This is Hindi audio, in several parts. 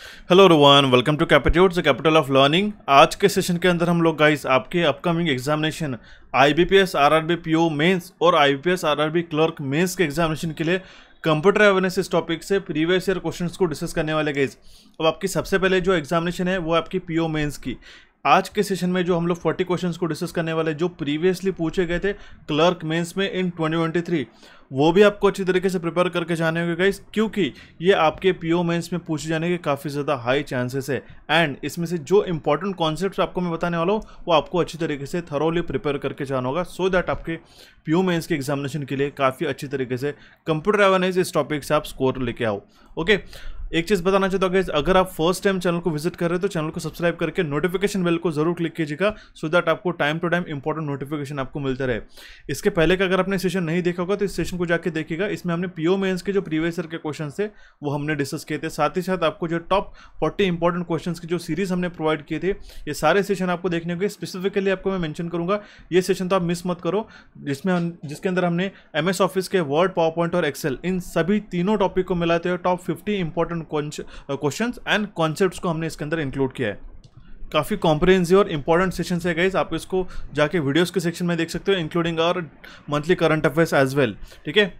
Hello everyone, welcome to Capitude the capital of learning. आज के सेशन के अंदर हम लोग गाइस आपके upcoming examination IBPS RRB PO mains और आईबीपीएस आरआरबी क्लर्क मेंस के एग्जामिनेशन के लिए कंप्यूटर अवेयरनेस इस टॉपिक से प्रीवियस ईयर क्वेश्चंस को डिस्कस करने वाले गाइस। अब आपकी सबसे पहले जो एग्जामिनेशन है वो आपकी पीओ मेंस की। आज के सेशन में जो हम लोग 40 क्वेश्चंस को डिस्कस करने वाले जो प्रीवियसली पूछे गए थे क्लर्क मेंस में इन 2023, वो भी आपको अच्छी तरीके से प्रिपेयर करके जाने होंगे गाइस, क्योंकि ये आपके पीओ मेंस में पूछे जाने के काफ़ी ज़्यादा हाई चांसेस है। एंड इसमें से जो इंपॉर्टेंट कॉन्सेप्ट्स आपको मैं बताने वाला हूँ वो आपको अच्छी तरीके से थरोली प्रिपेयर करके जाना होगा, सो दैट आपके पीओ मेंस के एग्जामिनेशन के लिए काफ़ी अच्छी तरीके से कंप्यूटर अवेयरनेस इस टॉपिक से आप स्कोर लेके आओ। ओके, एक चीज़ बताना चाहता हूँ गाइस, अगर आप फर्स्ट टाइम चैनल को विजिट कर रहे हो तो चैनल को सब्सक्राइब करके नोटिफिकेशन बेल को जरूर क्लिक कीजिएगा, सो दैट आपको time to time important notification आपको मिलते रहे। इसके पहले का अगर आपने सेशन नहीं देखा होगा तो इस सेशन को जाके देखिएगा। इसमें हमने पीओ मेंस के जो प्रीवियस ईयर के क्वेश्चन थे वो हमने डिस्कस किए थे, साथ ही साथ आपको जो टॉप 40 इंपॉर्टेंट क्वेश्चन की जो सीरीज हमने प्रोवाइड किए थे, ये सारे सेशन आपको देखने होंगे। स्पेसिफिकली आपको मैं मेंशन करूंगा, ये सेशन तो आप मिस मत करो, जिसके अंदर हमने एमएस ऑफिस के वर्ड, पावर पॉइंट और एक्सेल, इन सभी तीनों टॉपिक को मिलाते हुए top 50 important questions and concepts को हमने इसके अंदर इंक्लूड किया है। काफ़ी कॉम्प्रिहेंसिव और इंपॉर्टेंट सेशन है गाइस, आप इसको जाके वीडियोस के सेक्शन में देख सकते हो, including our monthly current affairs as well. ठीक है,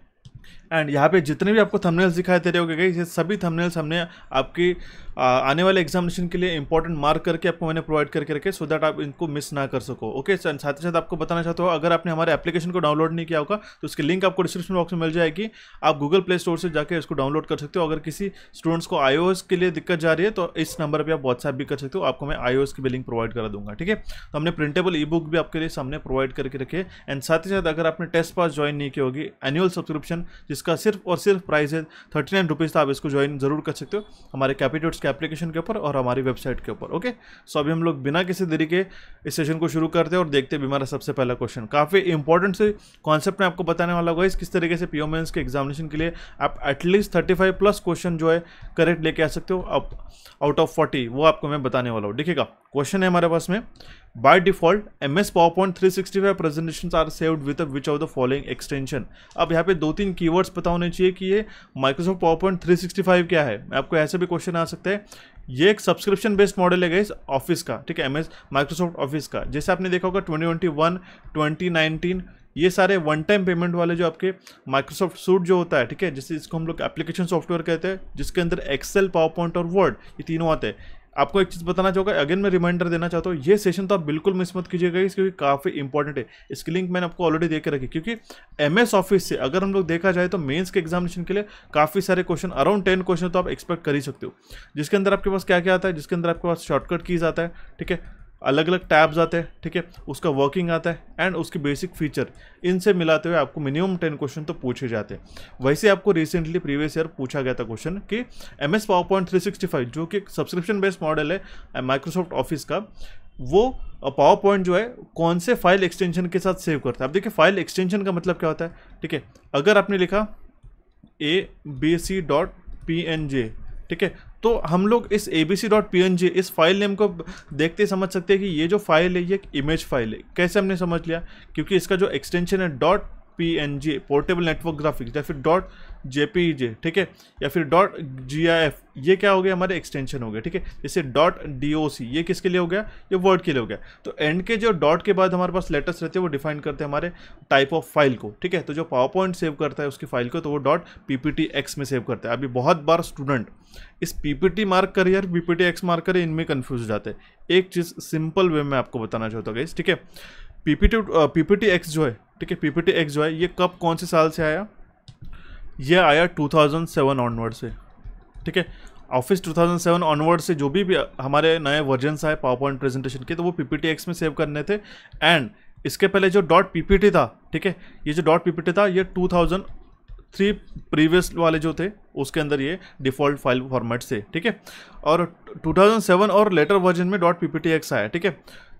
एंड यहाँ पे जितने भी आपको थंबनेल्स दिखाई दे रहे होंगे गाइस, ये सभी थंबनेल्स हमने आपकी आने वाले एग्जामिनेशन के लिए इंपॉर्टेंट मार्क करके आपको मैंने प्रोवाइड करके रखे, सो दैट आप इनको मिस ना कर सको। ओके, साथ ही साथ आपको बताना चाहता हूँ, अगर आपने हमारे एप्लीकेशन को डाउनलोड नहीं किया होगा तो उसकी लिंक आपको डिस्क्रिप्शन बॉक्स में मिल जाएगी। आप गूगल प्ले स्टोर से जाकर इसको डाउनलोड कर सकते हो। अगर किसी स्टूडेंट्स को iOS के लिए दिक्कत जा रही है तो इस नंबर पर आप व्हाट्सएप भी कर सकते हो, आपको मैं iOS की भी लिंक प्रोवाइड करा दूंगा। ठीक है, तो हमने प्रिंटेबल ई बुक भी आपके लिए सामने प्रोवाइड करके रखे। एंड साथ ही साथ अगर आपने टेस्ट पास ज्वाइन नहीं की होगी, एनुअल सब्सक्रिप्शन जिसका सिर्फ और सिर्फ प्राइस है 39 रुपीज़, तो आप इसको ज्वाइन जरूर कर सकते हो हमारे कैपिट्यूड्स के एप्लीकेशन के ऊपर और हमारी वेबसाइट के ऊपर। ओके, सो अभी हम लोग बिना किसी देरी के इस सेशन को शुरू करते हैं और देखते हैं हमारा सबसे पहला क्वेश्चन। काफ़ी इंपॉर्टेंट से कॉन्सेप्ट में आपको बताने वाला होगा, इस किस तरीके से पीओ मेंस के एग्जामिनेशन के लिए आप एटलीस्ट 35 प्लस क्वेश्चन जो है करेक्ट लेके आ सकते हो अब आउट ऑफ 40, वो आपको मैं बताने वाला हूँ। देखिएगा, क्वेश्चन है हमारे पास में, by default MS PowerPoint 365 presentations are saved with which of the following extension. अब यहाँ पे 2-3 कीवर्ड्स पता होने चाहिए कि ये माइक्रोसॉफ्ट PowerPoint 365 क्या है। आपको ऐसे भी क्वेश्चन आ सकता है, ये एक सब्सक्रिप्शन बेस्ड मॉडल है गाइस ऑफिस का। ठीक है, MS माइक्रोसॉफ्ट ऑफिस का, जैसे आपने देखा होगा 2021, 2019, ये सारे वन टाइम पेमेंट वाले जो आपके माइक्रोसॉफ्ट सूट जो होता है, ठीक है, जैसे इसको हम लोग एप्लीकेशन सॉफ्टवेयर कहते हैं, जिसके अंदर एक्सेल, पावर पॉइंट और वर्ड ये तीनों आते हैं। आपको एक चीज़ बताना चाहूँगा, अगेन मैं रिमाइंडर देना चाहता हूँ, ये सेशन तो आप बिल्कुल मिस मत कीजिएगा क्योंकि काफ़ी इंपॉर्टेंट है। इसकी लिंक मैंने आपको ऑलरेडी दे के रखी, क्योंकि एमएस ऑफिस से अगर हम लोग देखा जाए तो मेंस के एग्जामिनेशन के लिए काफ़ी सारे क्वेश्चन, अराउंड 10 क्वेश्चन तो आप एक्सपेक्ट कर ही सकते हो, जिसके अंदर आपके पास क्या क्या आता है, जिसके अंदर आपके पास शॉर्टकट कीज आता है, ठीक है, अलग अलग टैब्स आते हैं, ठीक है, उसका वर्किंग आता है एंड उसकी बेसिक फीचर, इनसे मिलाते हुए आपको मिनिमम 10 क्वेश्चन तो पूछे जाते हैं। वैसे आपको रिसेंटली प्रीवियस ईयर पूछा गया था क्वेश्चन कि MS PowerPoint 365 जो कि सब्सक्रिप्शन बेस्ड मॉडल है माइक्रोसॉफ्ट ऑफिस का, वो पावर पॉइंट जो है कौन से फाइल एक्सटेंशन के साथ सेव करता है। अब देखिए, फाइल एक्सटेंशन का मतलब क्या होता है। ठीक है, अगर आपने लिखा abc.pnj, ठीक है, तो हम लोग इस abc.png इस फाइल नेम को देखते समझ सकते हैं कि ये जो फाइल है ये एक इमेज फाइल है। कैसे हमने समझ लिया, क्योंकि इसका जो एक्सटेंशन है .png पोर्टेबल नेटवर्क ग्राफिक्स, या फिर .jpeg, ठीक है, या फिर .gif, ये क्या हो गया, हमारे एक्सटेंशन हो गया। ठीक है, जैसे .doc ये किसके लिए हो गया, ये वर्ड के लिए हो गया। तो एंड के जो डॉट के बाद हमारे पास लेटर्स रहते हैं वो डिफाइन करते हैं हमारे टाइप ऑफ फाइल को। ठीक है, तो जो पावर पॉइंट सेव करता है उसकी फाइल को, तो वो .pptx में सेव करता है। अभी बहुत बार स्टूडेंट इस ppt मार्क कर या pptx मार्क कर, इनमें कन्फ्यूज हो जाते हैं। एक चीज़ सिंपल वे में आपको बताना चाहता हूँ गाइस, ठीक है, pptx जो है, ठीक है, pptx जो है ये कब, कौन से साल से आया, ये आया 2007 ऑनवर्ड से। ठीक है, ऑफिस 2007 ऑनवर्ड से जो भी हमारे नए वर्जन्स आए पावर पॉइंट प्रेजेंटेशन के, तो वो pptx में सेव करने थे। एंड इसके पहले जो .ppt था, ठीक है, ये जो .ppt था ये 2003 प्रीवियस वाले जो थे उसके अंदर ये डिफ़ॉल्ट फाइल फॉर्मेट से। ठीक है, और 2007 और लेटर वर्जन में .pptx आया। ठीक है,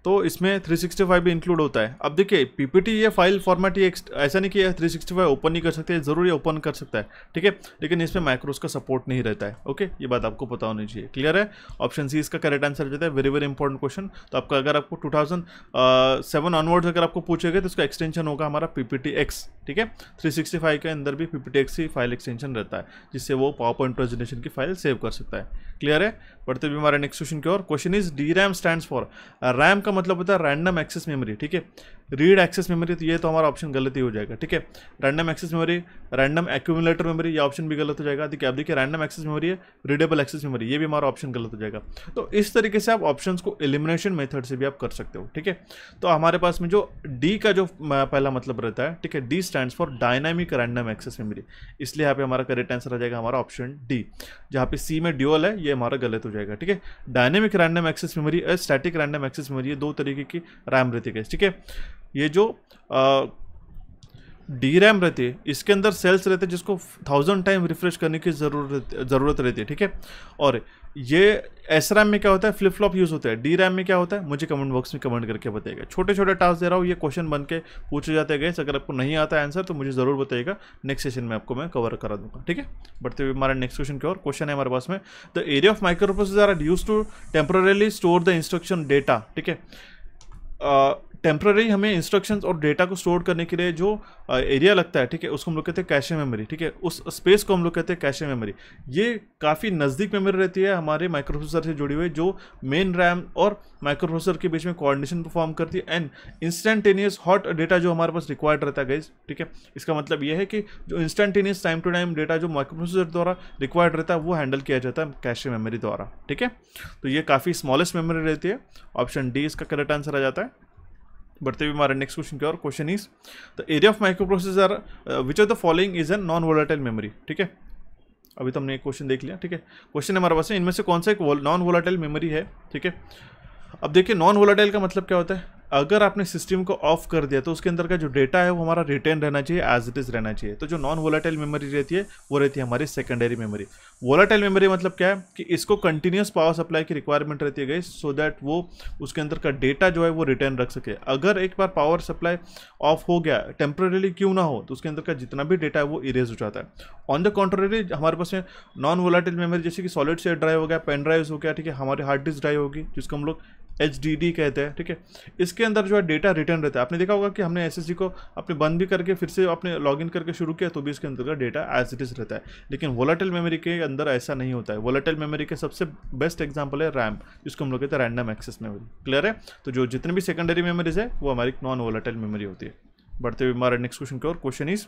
तो इसमें 365 भी इंक्लूड होता है। अब देखिए पीपीटी ये फाइल फॉर्मेट ये ऐसा नहीं कि 365 ओपन नहीं कर सकते, ज़रूर ओपन कर सकता है, ठीक है, लेकिन इसमें मैक्रोस का सपोर्ट नहीं रहता है। ओके, ये बात आपको पता होनी चाहिए। क्लियर है? ऑप्शन सी इसका करेक्ट आंसर जाता है। Very very important question. तो आपका अगर आपको 2007 ऑनवर्ड्स अगर आपको पूछेगा तो इसका एक्सटेंशन होगा हमारा PPTX, ठीक है। 365 के अंदर भी PPTX ही फाइल एक्सटेंशन रहता है, जिससे वो पावर पॉइंट प्रेजेंटेशन की फाइल सेव कर सकता है। क्लियर है? बढ़ते हुए हमारे नेक्स्ट क्वेश्चन की ओर। Question is DRAM stands for, RAM का मतलब होता है रैंडम एक्सेस मेमोरी, ठीक है। रीड एक्सेस मेमोरी, तो ये तो हमारा ऑप्शन गलत ही हो जाएगा, ठीक है। Random access memory, random accumulator memory, ये ऑप्शन भी गलत हो जाएगा। देखिए, अब देखिए रैंडम एक्सेस मेमोरी है, रीडेबल एक्सेस मेमोरी, ये भी हमारा ऑप्शन गलत हो जाएगा। तो इस तरीके से आप ऑप्शंस को एलिमिनेशन मेथड से भी आप कर सकते हो, ठीक है। तो हमारे पास में जो डी का जो पहला मतलब रहता है, ठीक है, D stands for dynamic random access memory, इसलिए यहाँ पे हमारा करेक्ट आंसर आ जाएगा हमारा ऑप्शन डी। जहाँ पे सी में ड्यूअल है, ये हमारा गलत हो जाएगा, ठीक है। डायनेमिक रैंडम एक्सेस मेमोरी और स्टैटिक रैंडम एक्सेस मेमोरी, ये दो तरीके की रैम रहती है, ठीक है। ये जो डी रैम रहती है, इसके अंदर सेल्स रहते हैं जिसको 1000 टाइम रिफ्रेश करने की ज़रूरत रहती है, ठीक है। और ये एस रैम में क्या होता है, फ्लिप फ्लॉप यूज़ होता है। डी रैम में क्या होता है, मुझे कमेंट बॉक्स में कमेंट करके बताइएगा। छोटे छोटे टास्क दे रहा हूँ, ये क्वेश्चन बन के पूछे जाते गए। अगर आपको नहीं आता आंसर तो मुझे ज़रूर बताइएगा, नेक्स्ट सेशन में आपको मैं कवर करा दूंगा, ठीक है। बढ़ते हुए हमारे नेक्स्ट क्वेश्चन की ओर। क्वेश्चन है हमारे पास में, the area of microprocessor are used to temporarily store the instruction data, ठीक है। टेम्पररी हमें इंस्ट्रक्शंस और डेटा को स्टोर करने के लिए जो एरिया लगता है, ठीक है, उसको हम लोग कहते हैं कैशे मेमोरी, ठीक है। उस स्पेस को हम लोग कहते हैं कैशे मेमोरी। ये काफ़ी नज़दीक मेमोरी रहती है हमारे माइक्रो प्रोसेसर से जुड़ी हुई, जो मेन रैम और माइक्रो प्रोसेसर के बीच में कोऑर्डिनेशन परफॉर्म करती है एंड इंस्टेंटेनियस हॉट डेटा जो हमारे पास रिक्वायर्ड रहता है गाइस, ठीक है। इसका मतलब ये है कि जो instantaneous time to time data जो माइक्रो प्रोसेसर द्वारा रिक्वायर्ड रहता है, वो हैंडल किया जाता है कैशे मेमोरी द्वारा, ठीक है। तो ये काफ़ी स्मॉलेस्ट मेमोरी रहती है। ऑप्शन डी इसका करेक्ट आंसर आ जाता है। बढ़ते हुए हमारे नेक्स्ट क्वेश्चन की ओर। Question is, the area of microprocessor which of the following is an non volatile memory, ठीक है। अभी तो हमने एक क्वेश्चन देख लिया, ठीक है। क्वेश्चन हमारे पास है, इनमें से कौन सा एक नॉन वोलेटाइल मेमोरी है, ठीक है। अब देखिए नॉन वोलेटाइल का मतलब क्या होता है, अगर आपने सिस्टम को ऑफ कर दिया तो उसके अंदर का जो डेटा है वो हमारा रिटेन रहना चाहिए, एज इट इज रहना चाहिए। तो जो नॉन वोलेटाइल मेमोरी रहती है वो रहती है हमारी सेकेंडरी मेमोरी। वोलेटाइल मेमोरी मतलब क्या है कि इसको कंटिन्यूस पावर सप्लाई की रिक्वायरमेंट रहती है गाइस, सो दैट वो उसके अंदर का डेटा जो है वो रिटेन रख सके। अगर एक बार पावर सप्लाई ऑफ हो गया, टेम्परेली क्यों ना हो, तो उसके अंदर का जितना भी डेटा है वो इरेज हो जाता है। ऑन द कॉन्ट्ररी हमारे पास में नॉन वोलेटाइल मेमोरी जैसे कि सॉलिड स्टेट ड्राइव हो गया, पेन ड्राइव हो गया, ठीक है, हमारे हार्ड डिस्क ड्राइव होगी जिसको हम लोग HDD कहते हैं, ठीक है। इसके अंदर जो है डेटा रिटर्न रहता है। आपने देखा होगा कि हमने SSD को अपने बंद भी करके फिर से अपने लॉगिन करके शुरू किया तो भी इसके अंदर का डेटा एज इट इज रहता है। लेकिन वोलेटाइल मेमोरी के अंदर ऐसा नहीं होता है। वोलेटाइल मेमोरी के सबसे बेस्ट एग्जांपल है रैम, जिसको हम लोग कहते हैं रैंडम एक्सेस मेमोरी। क्लियर है? तो जो जितने भी सेकेंडरी मेमोरीज है वो हमारी नॉन वोलेटाइल मेमोरी होती है। बढ़ते हुए हमारे नेक्स्ट क्वेश्चन की ओर। क्वेश्चन इज,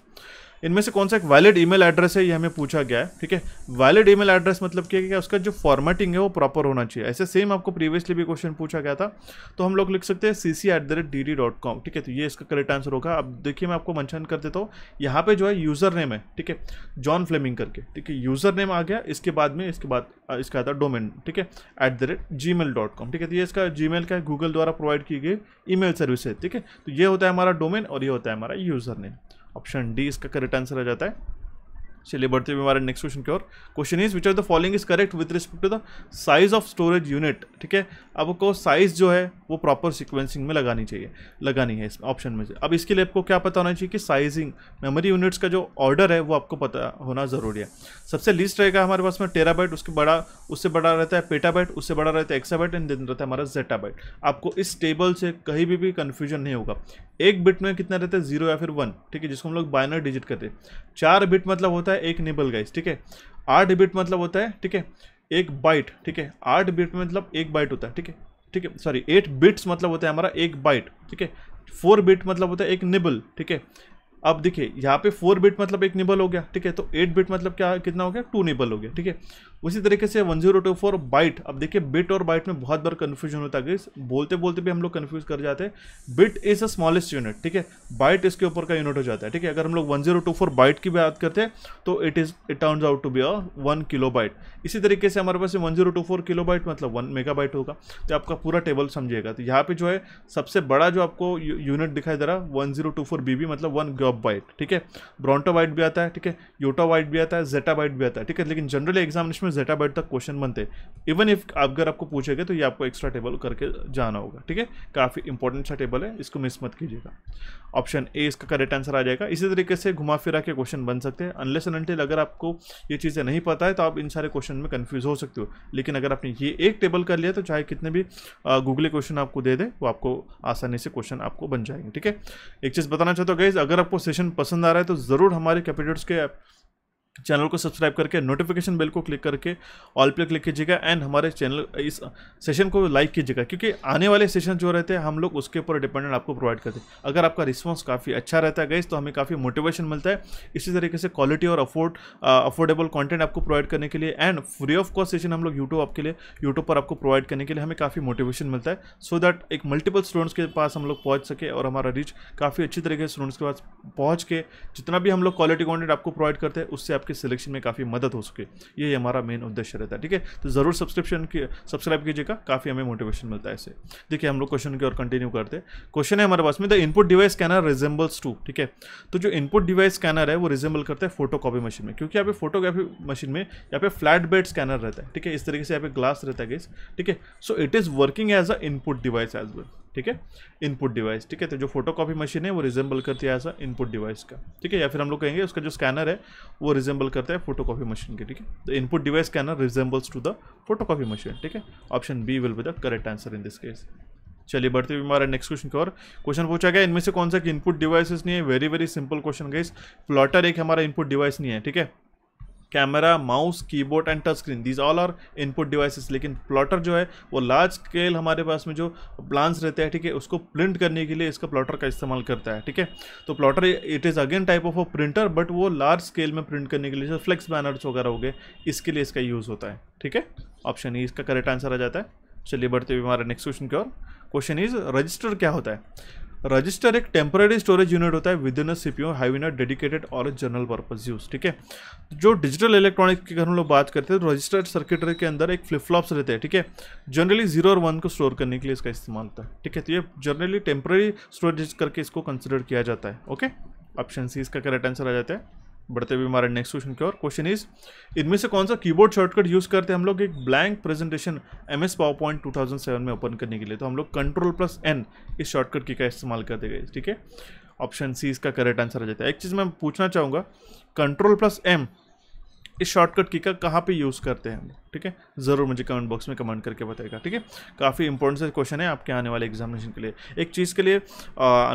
इनमें से कौन सा एक वैलिड ईमेल एड्रेस है, ये हमें पूछा गया है, ठीक है। वैलिड ईमेल एड्रेस मतलब क्या है, उसका जो फॉर्मेटिंग है वो प्रॉपर होना चाहिए। ऐसे सेम आपको प्रीवियसली भी क्वेश्चन पूछा गया था, तो हम लोग लिख सकते हैं cc@dd.com, ठीक है। तो ये इसका करेक्ट आंसर होगा। अब देखिए मैं आपको मेंशन कर देता हूँ, यहाँ पे जो है यूजर नेम है, ठीक है, जॉन फ्लेमिंग करके, ठीक है। यूजर नेम आ गया, इसके बाद इसका आता है डोमेन, ठीक है, @gmail.com, ठीक है। तो ये इसका जीमेल का गूगल द्वारा प्रोवाइड की गई ईमेल सर्विस है, ठीक है। तो ये होता है हमारा डोमेन और ये होता है हमारा यूजर नेम। ऑप्शन डी इसका करेक्ट आंसर आ जाता है। चलिए बढ़ते हुए हमारे नेक्स्ट क्वेश्चन की ओर। Question is, which of the following is correct with respect to the size of storage unit, ठीक है। अब आपको साइज जो है वो प्रॉपर सीक्वेंसिंग में लगानी है इस ऑप्शन में से। अब इसके लिए आपको क्या पता होना चाहिए कि साइजिंग मेमोरी यूनिट्स का जो ऑर्डर है वो आपको पता होना जरूरी है। सबसे लिस्ट रहेगा हमारे पास में टेराबाइट, उससे बड़ा रहता है पेटाबाइट, उससे बड़ा रहता है एक्साबाइट एंड देन रहता है हमारा जेटाबाइट। आपको इस टेबल से कहीं भी कन्फ्यूजन नहीं होगा। एक बिट में कितना रहता है, 0 या फिर 1, ठीक है, जिसको हम लोग बाइनरी डिजिट करते हैं। 4 बिट मतलब होता है एक निबल गाइस, ठीक है। 8 बिट मतलब होता है, ठीक है, एक बाइट, ठीक है। 8 बिट मतलब एक बाइट होता है, ठीक है, सॉरी 8 बिट्स मतलब होता है हमारा एक बाइट, ठीक है। 4 बिट मतलब होता है एक निबल, ठीक है। अब देखिए यहाँ पे 4 बिट मतलब एक निबल हो गया, ठीक है। तो 8 बिट मतलब क्या कितना हो गया, 2 निबल हो गया, ठीक है। उसी तरीके से 1024 बाइट। अब देखिए बिट और बाइट में बहुत बार कन्फ्यूजन होता है, बोलते बोलते भी हम लोग कन्फ्यूज कर जाते हैं। Bit is a smallest unit, ठीक है, बाइट इसके ऊपर का यूनिट हो जाता है, ठीक है। अगर हम लोग 1024 बाइट की बात करते हैं तो it turns out to be 1 kilobyte. इसी तरीके से हमारे पास 1024 किलोबाइट मतलब 1 मेगाबाइट होगा। तो आपका पूरा टेबल समझिएगा। तो यहाँ पे जो है सबसे बड़ा जो आपको यूनिट दिखाई दे रहा है 1024 BB मतलब 1 गॉगाबाइट, ठीक है। ब्रोंटोबाइट भी आता है, ठीक है, योटाबाइट भी आता है, जेटाबाइट भी आता है, ठीक है। लेकिन जनरली एग्जामिनेशन इसमें जेटाबाइट तक क्वेश्चन बनते हैं। इवन इफ अगर आपको पूछेगा तो ये आपको एक्स्ट्रा टेबल करके जाना होगा, ठीक है। काफ़ी इंपॉर्टेंट सा टेबल है, इसको मिस मत कीजिएगा। ऑप्शन ए इसका करेक्ट आंसर आ जाएगा। इसी तरीके से घुमा फिरा के क्वेश्चन बन सकते हैं। अनलेस एंड अनटिल अगर आपको ये चीज़ें नहीं पता है तो आप इन सारे क्वेश्चन में कंफ्यूज हो सकते हो, लेकिन अगर आपने ये एक टेबल कर लिया तो चाहे कितने भी गूगली क्वेश्चन आपको दे दे वो आपको आसानी से क्वेश्चन आपको बन जाएंगे, ठीक है। एक चीज़ बताना चाहता हूँ गाइस, अगर आपको सेशन पसंद आ रहा है तो ज़रूर हमारे कैपेटिट्यूड्स के चैनल को सब्सक्राइब करके नोटिफिकेशन बेल को क्लिक करके ऑल पे क्लिक कीजिएगा एंड हमारे चैनल इस सेशन को लाइक कीजिएगा, क्योंकि आने वाले सेशन जो रहते हैं हम लोग उसके ऊपर डिपेंडेंट आपको प्रोवाइड करते हैं। अगर आपका रिस्पांस काफ़ी अच्छा रहता है गाइस तो हमें काफ़ी मोटिवेशन मिलता है। इसी तरीके से क्वालिटी और अफोर्डेबल कंटेंट आपको प्रोवाइड करने के लिए and free of cost session हम लोग यूट्यूब पर आपको प्रोवाइड करने के लिए हमें काफ़ी मोटिवेशन मिलता है, सो दैट एक मल्टीपल स्टूडेंट्स के पास हम लोग पहुँच सके और हमारा रीच काफ़ी अच्छी तरीके से स्टूडेंट्स के पास पहुँच के जितना भी हम लोग क्वालिटी कंटेंट आपको प्रोवाइड करते हैं उससे आपके सिलेक्शन में काफ़ी मदद हो सके। ये हमारा मेन उद्देश्य रहता है, ठीक है। तो जरूर सब्सक्राइब कीजिएगा, काफ़ी हमें मोटिवेशन मिलता है इससे। देखिए हम लोग क्वेश्चन की ओर कंटिन्यू करते हैं। क्वेश्चन है हमारे पास में, the input device scanner resembles to, ठीक है। तो जो इनपुट डिवाइस स्कैनर है वो रिजेंबल करता है फोटोकॉपी मशीन में, क्योंकि यहाँ पे फोटोकॉपी मशीन में यहाँ पे फ्लैट बेड स्कैनर रहता है, ठीक है। इस तरीके से यहाँ पे ग्लास रहता है गाइस, ठीक है। So it is working as a input device as well, ठीक है। इनपुट डिवाइस, ठीक है। तो जो फोटोकॉपी मशीन है वो रिजेंबल करती है ऐसा इनपुट डिवाइस का, ठीक है। या फिर हम लोग कहेंगे उसका जो स्कैनर है वो रिजेंबल करता है फोटोकॉपी मशीन के, ठीक है। The input device scanner resembles to the photocopy machine, ठीक है। Option B will be the correct answer in this case. चलिए बढ़ते हुए हमारा नेक्स्ट क्वेश्चन की ओर। क्वेश्चन पूछा गया इनमें से कौन सा इनपुट डिवाइसेस नहीं है। Very very simple question guys. Plotter एक हमारा इनपुट डिवाइस नहीं है, ठीक है। Camera, mouse, keyboard and touch screen, these all are input devices, लेकिन प्लॉटर जो है वो लार्ज स्केल हमारे पास में जो प्लान्स रहते हैं, ठीक है, उसको प्रिंट करने के लिए इसका प्लॉटर का इस्तेमाल करता है, ठीक है। तो plotter it is again type of a printer, but वो लार्ज स्केल में प्रिंट करने के लिए, जैसे फ्लेक्स बैनर्स वगैरह हो गए, इसके लिए इसका यूज़ होता है, ठीक है। ऑप्शन ई इसका करेक्ट आंसर आ जाता है। चलिए बढ़ते हुए हमारे नेक्स्ट क्वेश्चन की ओर। क्वेश्चन इज रजिस्टर क्या होता है। रजिस्टर एक टेम्पररी स्टोरेज यूनिट होता है with in a CPU having a dedicated और जनरल पर्पस यूज, ठीक है। जो डिजिटल इलेक्ट्रॉनिक्स की अगर हम लोग बात करते हैं तो रजिस्टर सर्किटरी के अंदर एक फ्लिप फ्लॉप्स रहते हैं, ठीक है। जनरली 0 और 1 को स्टोर करने के लिए इसका इस्तेमाल होता है, ठीक है। तो ये जनरली टेम्पररी स्टोरेज करके इसको कंसिडर किया जाता है, ओके। ऑप्शन सी इसका करेक्ट आंसर आ जाता है। बढ़ते हुए हमारे नेक्स्ट क्वेश्चन की ओर। क्वेश्चन इज इनमें से कौन सा कीबोर्ड शॉर्टकट यूज करते हैं हम लोग एक ब्लैंक प्रेजेंटेशन MS पावरपॉइंट 2007 में ओपन करने के लिए। तो हम लोग Ctrl+N इस शॉर्टकट की का इस्तेमाल करते गए, ठीक है। ऑप्शन सी इसका करेक्ट आंसर आ जाता है। एक चीज़ मैं पूछना चाहूँगा, Ctrl+M इस शॉर्टकट की का कहाँ पे यूज़ करते हैं हम, ठीक है। ज़रूर मुझे कमेंट बॉक्स में कमेंट करके बताएगा, ठीक है। काफ़ी इंपॉर्टेंट से क्वेश्चन है आपके आने वाले एग्जामिनेशन के लिए। एक चीज़ के लिए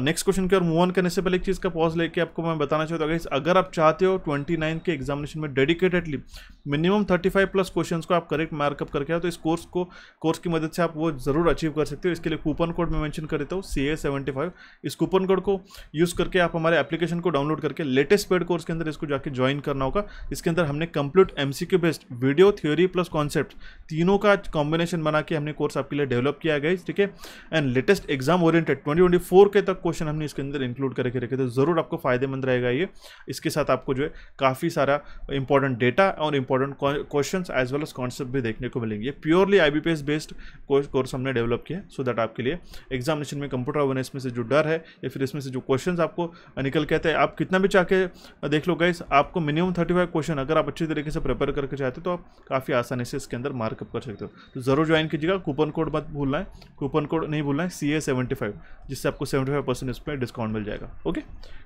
नेक्स्ट क्वेश्चन की ओर मूव ऑन करने से पहले एक चीज़ का पॉज लेके आपको मैं बताना चाहता हूँ, अगर आप चाहते हो 29 के एग्जामिनेशन में डेडिकेटेडली मिनिमम 35+ क्वेश्चन को आप करेक्ट मार्कअप करके आओ, तो इस कोर्स की मदद से आप वो ज़रूर अचीव कर सकते हो। इसके लिए कूपन कोड मैं मेंशन कर देता हूँ CA75। इस कूपन कोड को यूज़ करके आप हमारे एप्लीकेशन को डाउनलोड करके लेटेस्ट पेड कोर्स के अंदर इसको जाके ज्वाइन करना होगा। इसके अंदर हमने complete MCQ based video, theory plus concept तीनों का कॉम्बिनेशन बना के हमने कोर्स आपके लिए डेवलप किया गया, ठीक है। एंड लेटेस्ट एग्जाम ओरिएंटेड 2024 के तक क्वेश्चन हमने इसके अंदर इंक्लूड करके रखे, तो जरूर आपको फायदेमंद रहेगा ये। इसके साथ आपको जो है काफ़ी सारा इंपॉर्टेंट डेटा और important questions as well as concept भी देखने को मिलेंगे। प्योरली IBPS बेस्ड कोर्स हमने डेवलप किया है, सो दैट आपके लिए एग्जामिनेशन में कंप्यूटर अवेयरनेस में से जो डर है या फिर इसमें से जो क्वेश्चंस आपको निकल के आते हैं, आप कितना भी चाह के देख लो गाइस, आपको मिनिमम 35 क्वेश्चन अगर आप अच्छी तरीके से प्रिपेयर करके चाहते हो तो आप काफ़ी आसानी से इसके अंदर मार्कअप कर सकते हो। तो जरूर ज्वाइन कीजिएगा। कूपन कोड मत भूलना है, कूपन कोड नहीं भूलना है CA75, जिससे आपको 75% इस पर डिस्काउंट मिल जाएगा, ओके।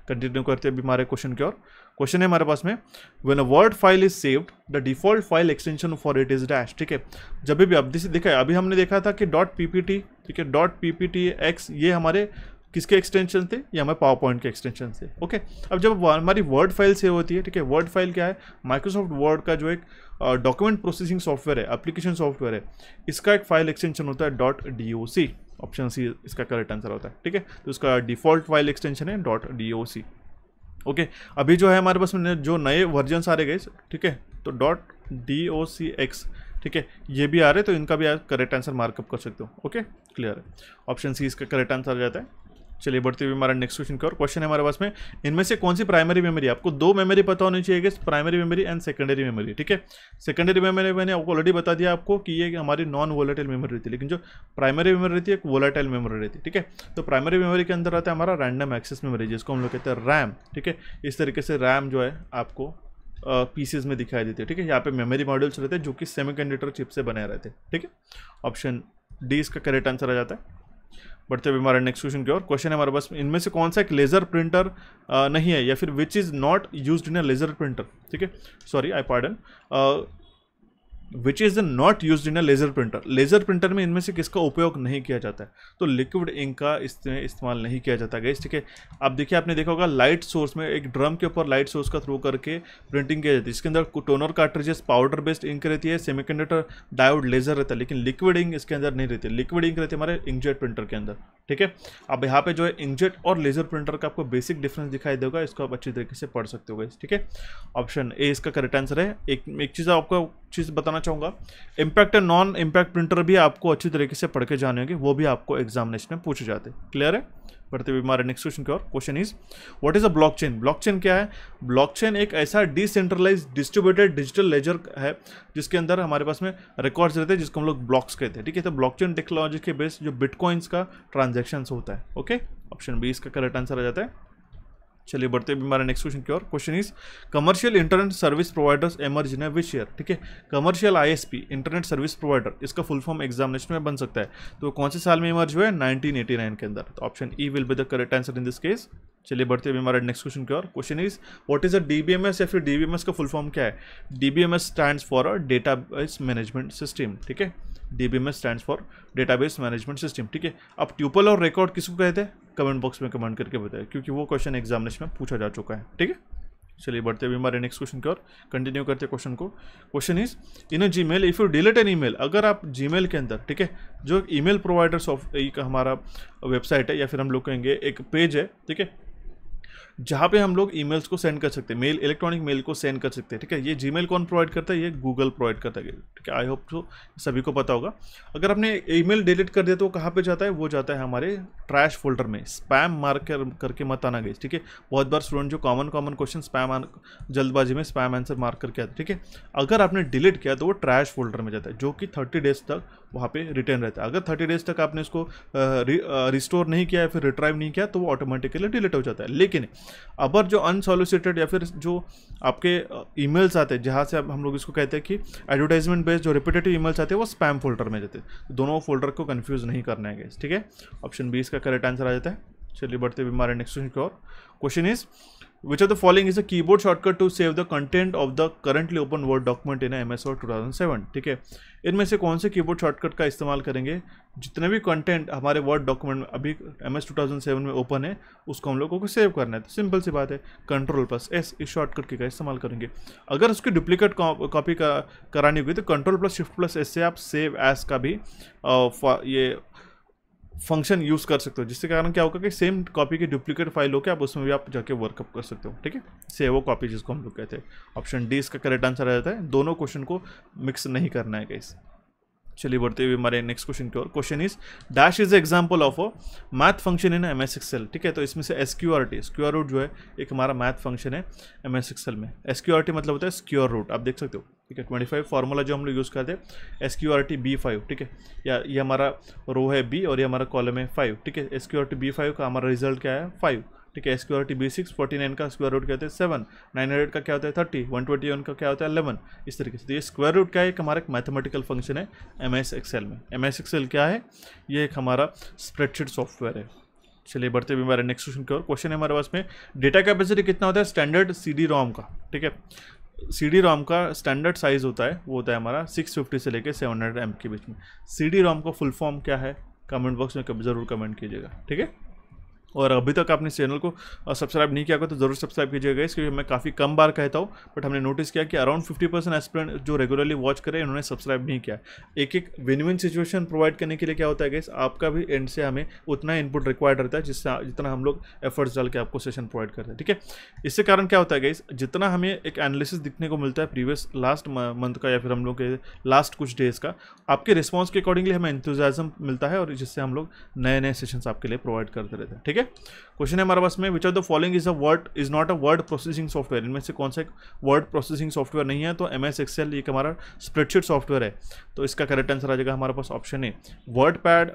कंटिन्यू करते हैं अभी हमारे क्वेश्चन की ओर। क्वेश्चन है हमारे पास में, when a word file is saved the default file extension for it is dash, ठीक है। जब भी अब देखा है, अभी हमने देखा था कि .ppt, ठीक है, .pptx ये हमारे किसके एक्सटेंशन थे, ये हमारे पावर पॉइंट के एक्सटेंशन थे, ओके। अब जब हमारी वर्ड फाइल सेव होती है, ठीक है, वर्ड फाइल क्या है, माइक्रोसॉफ्ट वर्ड का जो एक डॉक्यूमेंट प्रोसेसिंग सॉफ्टवेयर है, एप्लीकेशन सॉफ्टवेयर है, इसका एक फाइल एक्सटेंशन होता है .doc। ऑप्शन सी इसका करेक्ट आंसर होता है, ठीक है। तो इसका डिफॉल्ट फाइल एक्सटेंशन है .doc, ओके। अभी जो है हमारे पास में जो नए वर्जन्स आ रहे गए, ठीक है, तो .docx, ठीक है, ये भी आ रहे, तो इनका भी आप करेक्ट आंसर मार्कअप कर सकते हो, ओके, क्लियर है। ऑप्शन सी इसका करेक्ट आंसर आ जाता है। चलिए बढ़ते हुए हमारा नेक्स्ट क्वेश्चन की ओर। क्वेश्चन है हमारे पास में, इनमें से कौन सी प्राइमरी मेमोरी, आपको 2 मेमोरी पता होनी चाहिए, primary memory and secondary memory, ठीक है। सेकेंडरी मेमोरी मैंने ऑलरेडी बता दिया आपको कि ये हमारी नॉन वोलेटाइल मेमोरी रहती है, लेकिन जो प्राइमरी मेमोरी रहती है एक वोलेटाइल मेमोरी रहती है, ठीक है। तो प्राइमरी मेमोरी के अंदर आता है हमारा रैंडम एक्सेस मेमोरी, जिसको हम लोग कहते हैं रैम, ठीक है। इस तरीके से रैम जो है आपको पीसेज में दिखाई देती है, ठीक है। यहाँ पे मेमोरी मॉड्यूल्स रहते हैं जो कि सेमीकंडक्टर चिप से बने रहते हैं, ठीक है। ऑप्शन डी इसका करेक्ट आंसर आ जाता है। बढ़ते हुए हमारे नेक्स्ट क्वेश्चन की ओर। क्वेश्चन है हमारे पास, इनमें से कौन सा एक लेजर प्रिंटर नहीं है, या फिर which is not used in a laser printer, ठीक है, sorry I pardon, which is not used in a laser printer. Laser printer में इनमें से किसका उपयोग नहीं किया जाता है, तो लिक्विड इंक का इसमें इस्तेमाल नहीं किया जाता गाइस, ठीक है। आप देखिए, आपने देखा होगा लाइट सोर्स में एक ड्रम के ऊपर लाइट सोर्स का थ्रो करके प्रिंटिंग की जाती है, इसके अंदर toner cartridges powder based ink रहती है, सेमीकंडक्टर डायोड लेजर रहता है, लेकिन लिक्विड इंक इसके अंदर नहीं रहती। लिक्विड इंक रहती है हमारे इंकजेट प्रिंटर के अंदर, ठीक है। अब यहाँ पे जो है इंकजेट और लेजर प्रिंटर का आपको बेसिक डिफरेंस दिखाई देगा, इसको आप अच्छी तरीके से पढ़ सकते हो, ठीक है। ऑप्शन ए इसका करेक्ट आंसर है। एक चीज़ आपको चीज़ बताना चाहूँगा, impact and non impact printer भी आपको अच्छी तरीके से पढ़ के जाने होंगे, वो भी आपको एग्जामिनेशन में पूछे जाते हैं, क्लियर है। बढ़ते हुए हमारे नेक्स्ट क्वेश्चन की ओर। Question is what is a blockchain. Blockchain क्या है? ब्लॉकचेन एक ऐसा डिसेंट्रलाइज डिस्ट्रीब्यूटेड डिजिटल लेजर है जिसके अंदर हमारे पास में रिकॉर्ड्स रहते हैं, जिसको हम लोग ब्लॉक्स कहते हैं, ठीक है। तो ब्लॉकचेन टेक्नोलॉजी के बेस जो बिटकॉइंस का ट्रांजेक्शन होता है, ओके। ऑप्शन बी इसका करेक्ट आंसर आ जाता है। चलिए बढ़ते हुए हमारे नेक्स्ट क्वेश्चन की ओर। Question is commercial internet service providers emerge in which year, ठीक है। Commercial ISP internet service provider, इसका फुल फॉर्म एग्जामिनेशन में बन सकता है, तो कौन से साल में इमर्ज हुआ है? 1989 के अंदर। तो option E will be the correct answer in this case. चलिए बढ़ते हुए हमारे नेक्स्ट क्वेश्चन की ओर। Question is what is a DBMS, या फिर डीबीएमएस का फुल फॉर्म क्या है? DBMS stands for a database management system, ठीक है। DBMS stands for database management system, ठीक है। अब ट्यूपल और रिकॉर्ड किसको कहते हैं? कमेंट बॉक्स में कमेंट करके बताएं, क्योंकि वो क्वेश्चन एग्जामिनेशन में पूछा जा चुका है, ठीक है। चलिए बढ़ते हुए हमारे नेक्स्ट क्वेश्चन की ओर कंटिन्यू करते हैं क्वेश्चन को। Question is in a Gmail if you delete N email, अगर आप जीमेल के अंदर, ठीक है, जो ईमेल प्रोवाइडर्स ऑफ एक हमारा वेबसाइट है, या फिर हम लोग कहेंगे एक पेज है, ठीक है, जहाँ पे हम लोग ईमेल्स को सेंड कर सकते हैं, मेल इलेक्ट्रॉनिक मेल को सेंड कर सकते हैं, ठीक है। ये जीमेल कौन प्रोवाइड करता है? ये गूगल प्रोवाइड करता है, ठीक है। आई होप तो सभी को पता होगा। अगर आपने ईमेल डिलीट कर दिया तो वो कहाँ पे जाता है? वो जाता है हमारे ट्रैश फोल्डर में। स्पैम मार्क करके मत आना गई, ठीक है। बहुत बार स्टूडेंट जो कॉमन क्वेश्चन स्पैम जल्दबाजी में स्पैम आंसर मार्क करके आते हैं, ठीक है। अगर आपने डिलीट किया तो वो ट्रैश फोल्डर में जाता है, जो कि 30 डेज तक वहाँ पे रिटर्न रहता है। अगर 30 डेज तक आपने इसको रिस्टोर नहीं किया या फिर रिट्राइव नहीं किया तो वो ऑटोमेटिकली डिलीट हो जाता है। लेकिन अगर जो अनसॉलिसिटेड या फिर जो आपके ईमेल्स आते हैं, जहाँ से हम लोग इसको कहते हैं कि एडवर्टाइजमेंट बेस्ड जो रिपीटेटिव ईमेल्स आते हैं, वो स्पैम फोल्डर में जाते हैं। दोनों फोल्डर को कंफ्यूज नहीं करना है गाइस, ठीक है। ऑप्शन बी इसका करेक्ट आंसर आ जाता है। चलिए बढ़ते हुए हमारे नेक्स्ट क्वेश्चन की ओर। Question is which of the following is a keyboard shortcut to save the content of the currently open word document in MS Word 2007, ठीक है। इनमें से कौन से कीबोर्ड शॉर्टकट का इस्तेमाल करेंगे? जितने भी कंटेंट हमारे वर्ड डॉक्यूमेंट में अभी MS 2007 में ओपन है, उसको हम लोगों को सेव करना है। तो सिंपल सी बात है, Ctrl+S इस शॉर्टकट का इस्तेमाल करेंगे। अगर उसकी डुप्लीकेट कॉपी करानी होगी तो Ctrl+Shift+S से आप सेव एज का भी ये फंक्शन यूज़ कर सकते हो, जिसके कारण क्या होगा कि सेम कॉपी की डुप्लीकेट फाइल होकर आप उसमें भी आप जाके वर्कअप कर सकते हो, ठीक है। सेव वो कॉपी जिसको हम लोग कहते हैं। ऑप्शन डी इसका करेक्ट आंसर आ जाता है। दोनों क्वेश्चन को मिक्स नहीं करना है गाइस। चलिए बढ़ते हुए हमारे नेक्स्ट क्वेश्चन की ओर। Question is dash is example of a math function in MS Excel, ठीक है। तो इसमें से SQRT स्क्वायर रूट जो है एक हमारा मैथ फंक्शन है MS Excel में। SQRT मतलब होता है स्क्वायर रूट, आप देख सकते हो, ठीक है। 25 फार्मूला जो हम लोग यूज़ करते हैं SQRT B5, ठीक है। या ये हमारा रो है B और ये हमारा कॉलम है 5, ठीक है। SQRT B5 का हमारा रिजल्ट क्या है? 5, ठीक है। SQRT B6 49 का स्क्वायर रूट कहते हैं 7, 900 का क्या होता है 30, 121 का क्या होता है 11, इस तरीके से। तो ये स्क्वायर रूट का एक हमारा एक मैथमेटिकल फंक्शन है MS Excel में। MS Excel क्या है? ये एक हमारा स्प्रेडशीट सॉफ्टवेयर है। चलिए बढ़ते हुए हमारे नेक्स्ट क्वेश्चन की ओर। क्वेश्चन है हमारे पास में डेटा कैपेसिटी कितना होता है स्टैंडर्ड CD-ROM का, ठीक है। CD-ROM का स्टैंडर्ड साइज होता है, वो होता है हमारा 650 से लेकर 700 MB के बीच में। CD-ROM का फुल फॉर्म क्या है? कमेंट बॉक्स में कभी ज़रूर कमेंट कीजिएगा, ठीक है। और अभी तक आपने चैनल को सब्सक्राइब नहीं किया होगा तो ज़रूर सब्सक्राइब कीजिएगा, क्योंकि मैं काफ़ी कम बार कहता हूँ, बट हमने नोटिस किया कि अराउंड 50% एस्पिरेंट जो रेगुलरली वॉच करें इन्होंने सब्सक्राइब नहीं किया। एक विन विन सिचुएशन प्रोवाइड करने के लिए क्या होता है गाइस, आपका भी एंड से हमें उतना इनपुट रिक्वायर्ड रहता है जितना हम लोग एफर्ट्स डाल के आपको सेशन प्रोवाइड करते हैं, ठीक है। इससे कारण क्या होता है गाइस, जितना हमें एक एनालिसिस दिखने को मिलता है प्रीवियस लास्ट मंथ का या फिर हम लोग के लास्ट कुछ डेज का, आपके रिस्पॉन्स के अकॉर्डिंगली हमें एंथुजियाज्म मिलता है, और जिससे हम लोग नए नए सेशंस आपके लिए प्रोवाइड करते रहते हैं, ठीक है। क्वेश्चन है हमारे पास में which of the following is not a word processing software. इनमें से कौन सा एक वर्ड प्रोसेसिंग सॉफ्टवेयर नहीं है? तो MS Excel एक हमारा स्प्रेडशीट सॉफ्टवेयर है, तो इसका करेक्ट आंसर आ जाएगा हमारे पास ऑप्शन है वर्ड पैड,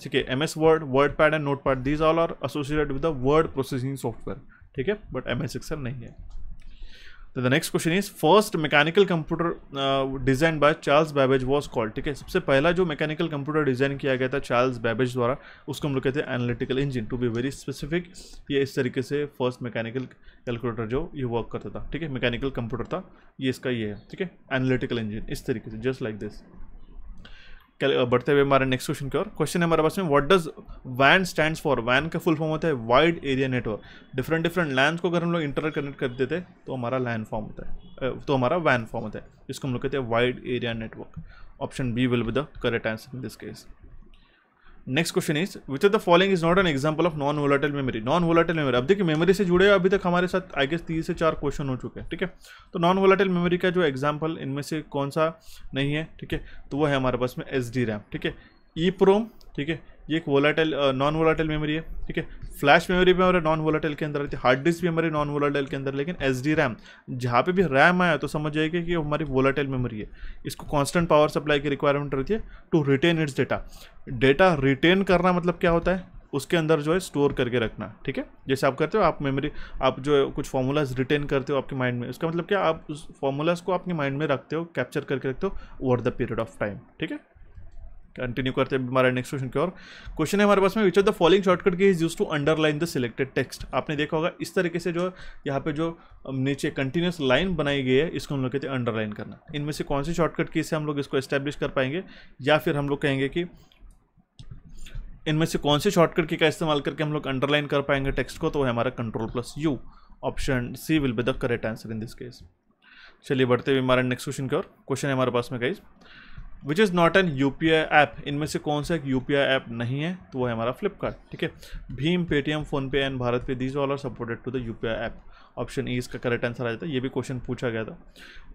ठीक है। MS Word, word pad and note pad, these all are associated with the word processing software, ठीक है, बट MS Excel नहीं है। तो the next question is first mechanical computer design by Charles Babbage was called, ठीक है, सबसे पहला जो मैकेनिकल कंप्यूटर डिजाइन किया गया था चार्ल्स बैबेज द्वारा, उसको हम लोग कहते हैं analytical engine. To be very specific, ये इस तरीके से फर्स्ट मैकेनिकल कैलकुलेटर जो ये वर्क करता था, ठीक है, मैकेनिकल कंप्यूटर था ये, इसका ये है, ठीक है, एनालिटिकल इंजन, इस तरीके से जस्ट लाइक दिस। बढ़ते हुए हमारे नेक्स्ट क्वेश्चन की ओर। क्वेश्चन है हमारे पास में, व्हाट डज वैन स्टैंड्स फॉर। वैन का फुल फॉर्म होता है wide area network. Different land को अगर हम लोग इंटर कनेक्ट कर देते हैं तो हमारा लैन फॉर्म होता है, तो हमारा वैन फॉर्म होता है, इसको हम लोग कहते हैं wide area network. Option B will be the correct answer in this case. Next question is which of the following is not an example of non volatile memory. Non volatile memory, अब देखिए मेमोरी से जुड़े अभी तक हमारे साथ आई गेस 3 से 4 क्वेश्चन हो चुके हैं, ठीक है। तो नॉन वोलेटाइल मेमोरी का जो एग्जांपल इनमें से कौन सा नहीं है, ठीक है, तो वो है हमारे पास में SDRAM, ठीक है, EEPROM, ठीक है, ये एक वोलेटाइल नॉन वोलेटाइल मेमोरी है, ठीक है। फ्लैश मेमोरी भी हमारे नॉन वोलेटाइल के अंदर रहती है, हार्ड डिस्क भी हमारे नॉन वोलेटाइल के अंदर, लेकिन SDRAM जहाँ पे भी रैम आया तो समझ जाएगा कि हमारी वोलेटाइल मेमोरी है। इसको कांस्टेंट पावर सप्लाई की रिक्वायरमेंट रहती है to retain its data. Data retain करना मतलब क्या होता है, उसके अंदर जो है स्टोर करके रखना, ठीक है। जैसे आप करते हो, आप मेमोरी, आप जो कुछ फॉर्मूलाज रिटेन करते हो आपके माइंड में, उसका मतलब क्या, आप उस फॉर्मूलाज को अपने माइंड में रखते हो, कैप्चर करके रखते हो over the period of time, ठीक है। कंटिन्यू करते हैं हमारे नेक्स्ट क्वेश्चन की ओर। क्वेश्चन है हमारे पास में, which of the following shortcut key is use to underline the selected text. आपने देखा होगा इस तरीके से जो यहाँ पे जो नीचे कंटिन्यूस लाइन बनाई गई है, इसको हम लोग कहते हैं अंडरलाइन करना। इनमें से कौन सी शॉर्टकट की से हम लोग इसको एस्टेब्लिश कर पाएंगे, या फिर हम लोग कहेंगे कि इनमें से कौन सी शॉर्टकट की का इस्तेमाल करके हम लोग अंडरलाइन कर पाएंगे टेक्स्ट को, तो है हमारा Ctrl+U। Option C will be the correct answer in this case. चलिए बढ़ते हुए हमारे नेक्स्ट क्वेश्चन की ओर। क्वेश्चन है हमारे पास में guys, which is not an UPI app. इनमें से कौन सा एक UPI ऐप नहीं है, तो वो है हमारा फ्लिपकार्ट, ठीक है। भीम, Paytm, PhonePe and BharatPe, these all are supported to the UPI app. Option E इसका करेक्ट आंसर आ जाता है। ये भी क्वेश्चन पूछा गया था।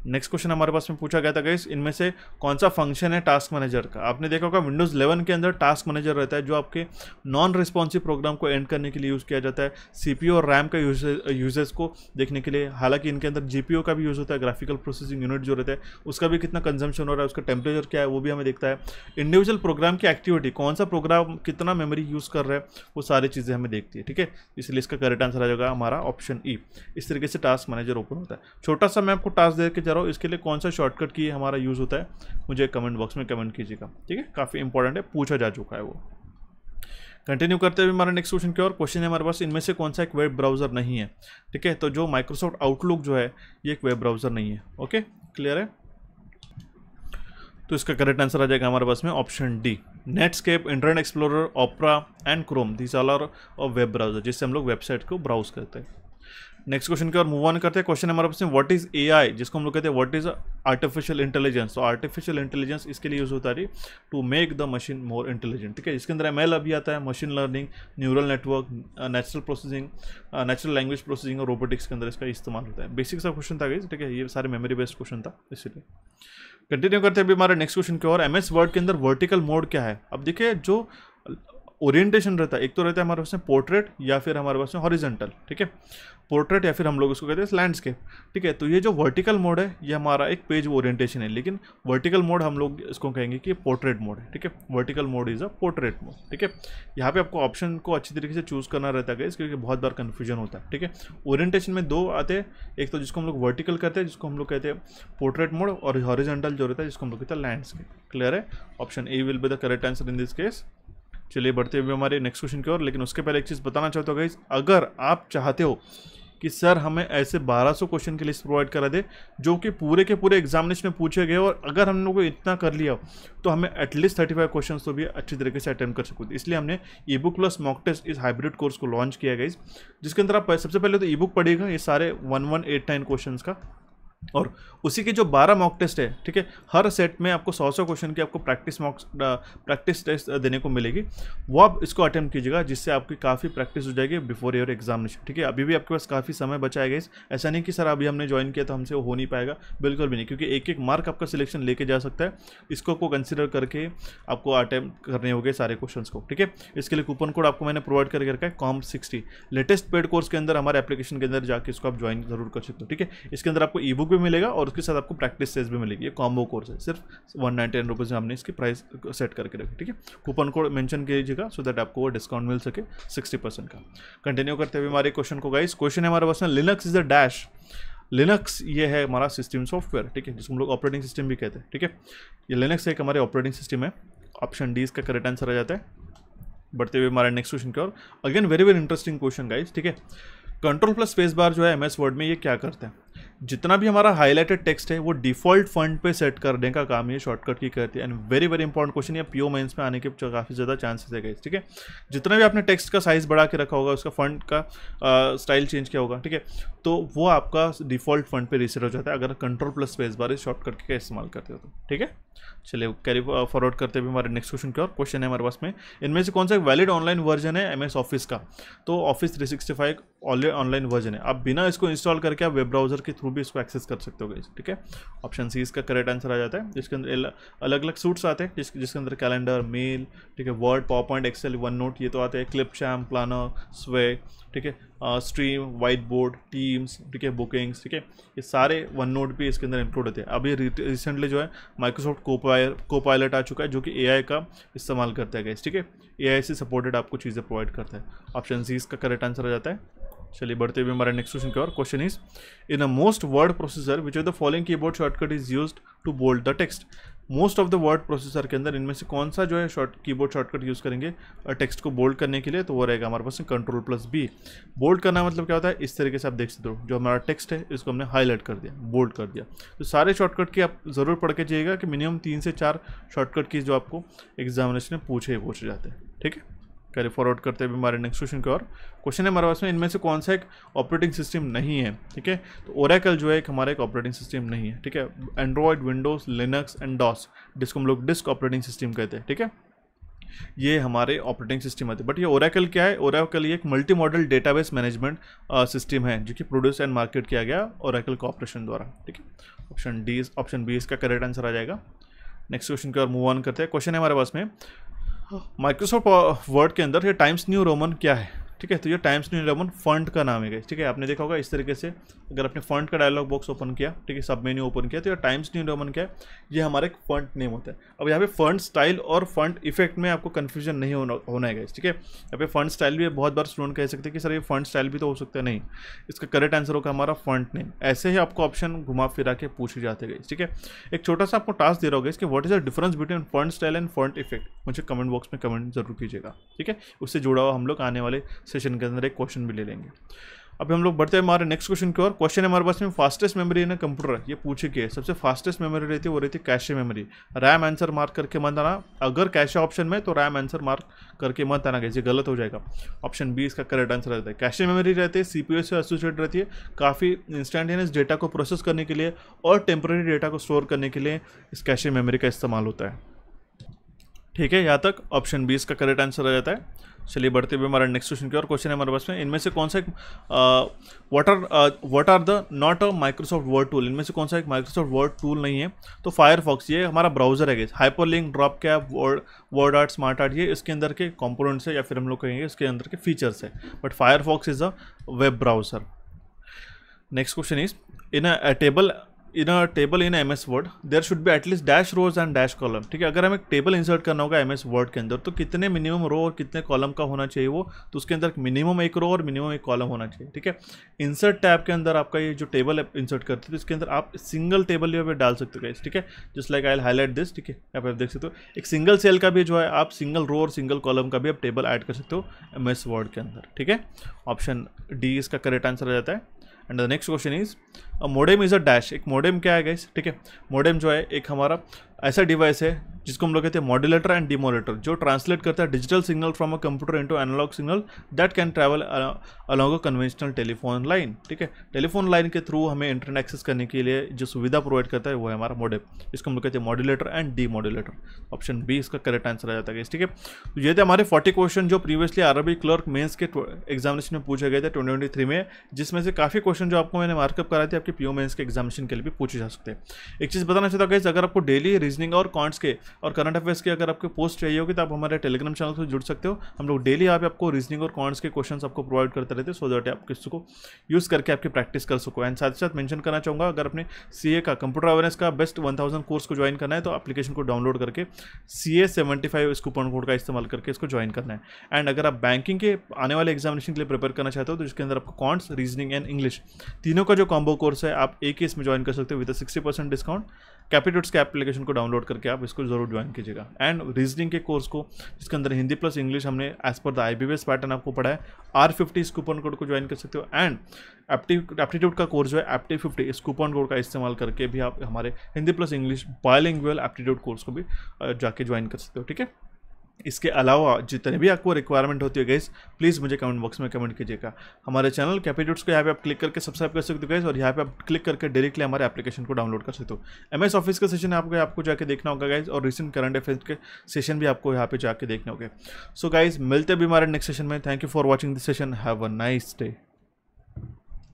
नेक्स्ट क्वेश्चन हमारे पास में पूछा गया था गाइस, इनमें से कौन सा फंक्शन है टास्क मैनेजर का। आपने देखा होगा विंडोज़ 11 के अंदर टास्क मैनेजर रहता है, जो आपके नॉन रिस्पॉन्सिव प्रोग्राम को एंड करने के लिए यूज़ किया जाता है, CPU और RAM का यूजेस को देखने के लिए। हालांकि इनके अंदर GPU का भी यूज़ होता है, ग्राफिकल प्रोसेसिंग यूनिट जो रहता है उसका भी कितना कंजम्पशन हो रहा है, उसका टेम्परेचर क्या है वो भी हमें देखता है। इंडिविजुअल प्रोग्राम की एक्टिविटी, कौन सा प्रोग्राम कितना मेमोरी यूज़ कर रहा है, वो सारी चीज़ें हमें देखती है, ठीक है। इसलिए इसका करेक्ट आंसर आ जाएगा हमारा ऑप्शन ई। इस तरीके से टास्क मैनेजर ओपन होता है। छोटा सा मैं आपको टास्क दे के जा रहा हूँ, इसके लिए कौन सा शॉर्टकट की हमारा यूज़ होता है, मुझे कमेंट बॉक्स में कमेंट कीजिएगा, ठीक है। काफ़ी इंपॉर्टेंट है, पूछा जा चुका है वो। कंटिन्यू करते हुए हमारा नेक्स्ट क्वेश्चन की और। क्वेश्चन है हमारे पास, इनमें से कौन सा एक वेब ब्राउज़र नहीं है, ठीक है। तो जो माइक्रोसॉफ्ट आउटलुक जो है ये एक वेब ब्राउज़र नहीं है। ओके, क्लियर है। तो इसका करेक्ट आंसर आ जाएगा हमारे पास में option D, Netscape, Internet Explorer, Opera and Chrome, these all are web browser, जिससे हम लोग वेबसाइट को ब्राउज करते हैं। नेक्स्ट क्वेश्चन की और मूव ऑन करते हैं। क्वेश्चन हमारे पास में, व्हाट इज AI, जिसको हम लोग कहते हैं व्हाट इज आर्टिफिशियल इंटेलिजेंस। तो आर्टिफिशियल इंटेलिजेंस इसके लिए यूज होता है to make the machine more intelligent, ठीक है। इसके अंदर ML अभी आता है, machine learning, neural network, natural processing, natural language processing और रोबोटिक्स के अंदर इसका इस्तेमाल होता है। बेसिक सा क्वेश्चन था गाइस, ठीक है, ये सारे मेमोरी बेस्ड क्वेश्चन था, इसलिए कंटिन्यू करते हैं अभी हमारे नेक्स्ट क्वेश्चन की और। MS वर्ड के अंदर वर्टिकल मोड क्या है। अब देखिए जो ओरिएंटेशन रहता है, एक तो रहता है हमारे पास में पोर्ट्रेट या फिर हमारे पास में हॉरिजॉन्टल, ठीक है, पोर्ट्रेट या फिर हम लोग उसको कहते हैं लैंडस्केप, ठीक है। तो ये जो वर्टिकल मोड है ये हमारा एक पेज ओरिएंटेशन है, लेकिन वर्टिकल मोड हम लोग इसको कहेंगे कि पोर्ट्रेट मोड है, ठीक है। Vertical mode is a portrait mode, ठीक है। यहाँ पे आपको ऑप्शन को अच्छी तरीके से चूज करना रहता है क्योंकि बहुत बार कन्फ्यूजन होता है, ठीक है। ओरिएंटेशन में दो आते हैं, एक तो जिसको हम लोग वर्टिकल करते हैं, जिसको हम लोग कहते हैं पोर्ट्रेट मोड, और हॉरिजॉन्टल जो रहता है जिसको हम लोग कहते हैं लैंडस्केप। क्लियर है, option A will be the correct answer in this case. चलिए बढ़ते हुए हमारे नेक्स्ट क्वेश्चन की ओर, लेकिन उसके पहले एक चीज़ बताना चाहता हूँ गाइस, अगर आप चाहते हो कि सर हमें ऐसे 1200 क्वेश्चन की लिस्ट प्रोवाइड करा दे जो कि पूरे के पूरे एग्जामिनेशन में पूछे गए, और अगर हम लोगों को इतना कर लिया तो हमें एटलीस्ट 35 क्वेश्चन तो भी अच्छी तरीके से अटेम्प्ट कर सकते, इसलिए हमने ई-बुक प्लस मॉक टेस्ट इस हाइब्रिड कोर्स को लॉन्च किया गाइस, जिसके अंदर आप सबसे पहले तो ई-बुक पढ़िएगा ये सारे 1189 क्वेश्चन का, और उसी के जो 12 मॉक टेस्ट है, ठीक है, हर सेट में आपको 100 क्वेश्चन की आपको प्रैक्टिस टेस्ट देने को मिलेगी, वो आप इसको अटेम्प्ट कीजिएगा, जिससे आपकी काफ़ी प्रैक्टिस हो जाएगी बिफोर योर एग्जामिनेशन, ठीक है। अभी भी आपके पास काफ़ी समय बचाएगा इस, ऐसा नहीं कि सर अभी हमने ज्वाइन किया तो हमसे वो हो नहीं पाएगा, बिल्कुल भी नहीं, क्योंकि एक एक मार्क आपका सिलेक्शन लेके जा सकता है, इसको को कंसिडर करके आपको अटेम्प्ट करने होंगे सारे क्वेश्चन को, ठीक है। इसके लिए कूपन कोड आपको मैंने प्रोवाइड करके रखा है COMP60, लेटेस्ट पेड कोर्स के अंदर हमारे एप्लीकेशन के अंदर जाकर इसको आप ज्वाइन जरूर कर सकते हो, ठीक है। इसके अंदर आपको ई-बुक भी मिलेगा और उसके साथ आपको प्रैक्टिस टेस्ट भी मिलेगी। ये कॉम्बो कोर्स है, सिर्फ 199 रुपीज़ में हमने इसकी प्राइस सेट करके रखी, ठीक है। कूपन कोड मेंशन कीजिएगा सो दैट आपको वो डिस्काउंट मिल सके 60% का। कंटिन्यू करते हुए हमारे क्वेश्चन को गाइस, क्वेश्चन है हमारे पास में, Linux is a dash Linux ये है हमारा सिस्टम सॉफ्टवेयर, ठीक है, जिसको हम लोग ऑपरेटिंग सिस्टम भी कहते हैं, ठीक है। ये लिनक्स एक हमारे ऑपरेटिंग सिस्टम है। ऑप्शन डी इसका करेक्ट आंसर आ जाता है। बढ़ते हुए हमारे नेक्स्ट क्वेश्चन की ओर। Again very very interesting question guys, ठीक है। कंट्रोल प्लस स्पेस बार जो है एमएस वर्ड में ये क्या करता है, जितना भी हमारा हाईलाइटेड टेक्स्ट है वो डिफॉल्ट फॉन्ट पे सेट करने का काम ये शॉर्टकट की करती है। And very very important question, ये पीओ मेंस में आने के काफ़ी ज़्यादा चांसेस है गाइस, ठीक है। जितना भी आपने टेक्स्ट का साइज बढ़ा के रखा होगा, उसका फॉन्ट का स्टाइल चेंज किया होगा, ठीक है, तो वो आपका डिफॉल्ट फॉन्ट पे रीसेट हो जाता है अगर कंट्रोल प्लस स्पेस बार इस शॉर्टकट का इस्तेमाल करते हो तो, ठीक है। चलिए कैरी फॉरवर्ड करते हुए हमारे नेक्स्ट क्वेश्चन की ओर। क्वेश्चन है हमारे पास में, इनमें से कौन सा वैलिड ऑनलाइन वर्जन है एमएस ऑफिस का। तो ऑफिस 365 ऑनलाइन वर्जन है, आप बिना इसको इंस्टॉल करके आप वेब ब्राउजर के थ्रू भी इसको एक्सेस कर सकते हो गाइस, ठीक है। ऑप्शन सी इसका करेक्ट आंसर आ जाता है, जिसके अंदर अलग अलग सूट्स आते हैं, जिसके अंदर कैलेंडर, मेल, ठीक है, Word, PowerPoint, Excel, OneNote ये तो आते हैं, क्लिपचार्म, प्लानर, स्वेग, ठीक है, स्ट्रीम, वाइट बोर्ड, टीम्स, ठीक है, बुकिंग्स, ठीक है, ये सारे वन नोट भी इसके अंदर इंक्लूड होते हैं। अभी रिसेंटली जो है माइक्रोसॉफ्ट कोपायलट आ चुका है जो कि एआई का इस्तेमाल करता है गाइस, ठीक है, एआई से सपोर्टेड आपको चीज़ें प्रोवाइड करता है। ऑप्शन सी इसका करेक्ट आंसर आ जाता है। चलिए बढ़ते हुए हमारे नेक्स्ट क्वेश्चन की ओर। Question is, in a most word processor which of the following keyboard shortcut is used to bold the text. Most of the word processor के अंदर इनमें से कौन सा जो है कीबोर्ड शॉर्टकट यूज़ करेंगे टेक्स्ट को बोल्ड करने के लिए, तो वो रहेगा हमारे पास कंट्रोल प्लस बी। बोल्ड करना मतलब क्या होता है, इस तरीके से आप देख सकते हो, जो हमारा टेक्स्ट है इसको हमने हाईलाइट कर दिया, बोल्ड कर दिया। तो सारे शॉर्टकट की आप ज़रूर पढ़ के जाइएगा कि मिनिमम 3 से 4 शॉर्टकट की जो आपको एग्जामिनेशन में पूछे जाते हैं, ठीक है। कैरी फॉरवर्ड करते हुए हमारे नेक्स्ट क्वेश्चन की ओर। क्वेश्चन है हमारे पास में, इनमें से कौन सा एक ऑपरेटिंग सिस्टम नहीं है, ठीक है। तो ओरेकल जो है एक हमारा एक ऑपरेटिंग सिस्टम नहीं है, ठीक है। Android, Windows, Linux and DOS, जिसको हम लोग डिस्क ऑपरेटिंग सिस्टम कहते हैं, ठीक है, ये हमारे ऑपरेटिंग सिस्टम आते हैं। बट ये ओरेकल क्या है, ओरेकल ये एक multi modal database management system है जो कि प्रोड्यूस एंड मार्केट किया गया ओरेकल कॉर्पोरेशन द्वारा, ठीक है। ऑप्शन बी इसका करेक्ट आंसर आ जाएगा। नेक्स्ट क्वेश्चन की ओर मूव ऑन करते हैं। क्वेश्चन है हमारे पास में, माइक्रोसॉफ्ट वर्ड के अंदर ये टाइम्स न्यू रोमन क्या है, ठीक है। तो ये टाइम्स न्यू रोमन फॉन्ट का नाम है, ठीक है। आपने देखा होगा इस तरीके से, अगर आपने फॉन्ट का डायलॉग बॉक्स ओपन किया, ठीक है, सब मेन्यू ओपन किया, तो ये टाइम्स न्यू रोमन क्या है, ये हमारा एक फॉन्ट नेम होता है। अब यहाँ पे फॉन्ट स्टाइल और फॉन्ट इफेक्ट में आपको कन्फ्यूजन नहीं होना है, ठीक है। यहाँ पे फॉन्ट स्टाइल भी बहुत बार स्टूडेंट कह सकते हैं कि सर ये फॉन्ट स्टाइल भी तो हो सकता है, नहीं, इसका करेक्ट आंसर होगा हमारा फॉन्ट नेम। ऐसे ही आपको ऑप्शन घुमा फिरा के पूछे जाते गए, ठीक है। एक छोटा सा आपको टास्क दे रहा होगा इसके, what is the difference between font style and font effect, मुझे कमेंट बॉक्स में कमेंट जरूर कीजिएगा, ठीक है। उससे जुड़ा हुआ हम लोग आने वाले सेशन के अंदर एक क्वेश्चन भी ले लेंगे। अभी हम लोग बढ़ते हैं हमारे नेक्स्ट क्वेश्चन की ओर। क्वेश्चन है हमारे पास में, फास्टेस्ट मेमोरी इन कंप्यूटर, ये पूछे कि सबसे फास्टेस्ट मेमोरी रहती है वो रहती है cache memory. RAM answer mark करके मत आना, अगर कैशे ऑप्शन में तो रैम आंसर मार्क करके मत आना, ये गलत हो जाएगा। ऑप्शन बी इसका करेक्ट आंसर रहता है। कैशे मेमोरी रहती है सीपीयू से एसोसिएटेड रहती है, काफ़ी इंस्टेंटेनियस डेटा को प्रोसेस करने के लिए और टेम्पररी डेटा को स्टोर करने के लिए इस कैशे मेमोरी का इस्तेमाल होता है, ठीक है। यहाँ तक ऑप्शन बी इसका करेक्ट आंसर आ जाता है। चलिए बढ़ते हुए हमारा नेक्स्ट क्वेश्चन की ओर। क्वेश्चन है हमारे पास में, इनमें से कौन सा एक what are the not a Microsoft Word tool, इनमें से कौन सा एक माइक्रोसॉफ्ट वर्ड टूल नहीं है। तो फायरफॉक्स ये हमारा ब्राउजर है, hyperlink, drop cap, word art, smart art, ये इसके अंदर के कंपोनेंट्स है या फिर हम लोग कहेंगे इसके अंदर के फीचर्स है। But Firefox is a web browser. Next question is, in a table in M S Word there should be at least dash rows and dash column, ठीक है। अगर हमें टेबल इंसर्ट करना होगा एम एस वर्ड के अंदर, तो कितने मिनिमम रो और कितने कॉलम का होना चाहिए वो, तो उसके अंदर मिनिमम एक रो और मिनिमम एक कॉलम होना चाहिए, ठीक है। इंसर्ट टैब के अंदर आपका ये जो टेबल इंसर्ट करते हैं तो इसके अंदर आप सिंगल टेबल यहाँ पे डाल सकते हो, ठीक है। Just like I highlight this, ठीक है, यहाँ पे आप देख सकते हो एक सिंगल सेल का भी जो है आप सिंगल रो और सिंगल कॉलम का भी आप टेबल ऐड कर सकते हो एम एस वर्ड के अंदर, ठीक है। ऑप्शन डी इसका करेक्ट आंसर आ जाता है। And the next question is, modem is a dash. एक मोडेम क्या है गाइस, ठीक है। मोडेम जो है एक हमारा ऐसा डिवाइस है जिसको हम लोग कहते हैं मॉड्यूलेटर एंड डिमोलेटर, जो ट्रांसलेट करता है digital signal from a computer into analog signal that can travel along a conventional telephone line, ठीक है। टेलीफोन लाइन के थ्रू हमें इंटरनेट एक्सेस करने के लिए जो सुविधा प्रोवाइड करता है वो है हमारा मोडेम, इसको हम लोग कहते हैं modulator and demodulator. Option B इसका करेक्ट आंसर आ जाता है, ठीक है। तो ये थे हमारे 40 क्वेश्चन जो प्रीवियसली आरआरबी क्लर्क मेंस के एग्जामिनेशन में पूछे गए थे 2023 में, जिसमें से काफ़ी क्वेश्चन जो आपको मैंने मार्कअप कराए थे आपके पीओ मेंस के एग्जामिनेशन के लिए भी पूछे जा सकते हैं। एक चीज़ बताना चाहता हूँ गाइस, अगर आपको डेली रीजनिंग और कॉन्ट्स के और करंट अफेयर्स के अगर आपको पोस्ट चाहिए होगी तो आप हमारे टेलीग्राम चैनल से जुड़ सकते हो। हम लोग डेली यहाँ पे आपको रीजनिंग और कॉन्ट्स के क्वेश्चंस आपको प्रोवाइड करते रहते हैं, सो दैट आप इसको यूज़ करके आपकी प्रैक्टिस कर सको। एंड साथ ही साथ मेंशन करना चाहूँगा, अगर अपने CA का कंप्यूटर अवेयरनेस का बेस्ट 1000 कोर्स को ज्वाइन करना है तो एप्लीकेशन को डाउनलोड करके CA75 इस कूपन कोड का इस्तेमाल करके इसको ज्वाइन करना है। एंड अगर आप बैंकिंग के आने वाले एग्जामिनेशन के लिए प्रिपेयर करना चाहते हो तो जिसके अंदर आपको कॉन्ट्स, रीजनिंग एंड इंग्लिश तीनों का जो कॉम्बो कोर्स है आप एक ही इसमें ज्वाइन कर सकते हो विद 60% डिस्काउंट। कैपिट्यूड्स के एप्लीकेशन को डाउनलोड करके आप इसको जरूर ज्वाइन कीजिएगा। एंड रीजनिंग के कोर्स को जिसके अंदर हिंदी प्लस इंग्लिश हमने as per the IBPS pattern आपको पढ़ा है, R50 इस कूपन कोड को ज्वाइन कर सकते हो। एंड एप्टीट्यूड का कोर्स जो है एप्टी50 इस कूपन कोड का इस्तेमाल करके भी आप हमारे Hindi plus English bilingual aptitude course को भी जाके ज्वाइन कर सकते हो, ठीक है। इसके अलावा जितने भी आपको रिक्वायरमेंट होती है गाइस, प्लीज़ मुझे कमेंट बॉक्स में कमेंट कीजिएगा। हमारे चैनल कैपिट्यूड्स को यहाँ पे आप क्लिक करके सब्सक्राइब कर सकते हो गाइस, और यहाँ पे आप क्लिक करके डायरेक्टली हमारे एप्लीकेशन को डाउनलोड कर सकते हो। MS ऑफिस का सेशन आपको जाके देखना होगा गाइस, और रिसेंट करंट अफेयर्स के सेशन भी आपको यहाँ पे जाके देखने होंगे। सो गाइस मिलते भी हमारे नेक्स्ट सेशन में। Thank you for watching this session. Have a nice day.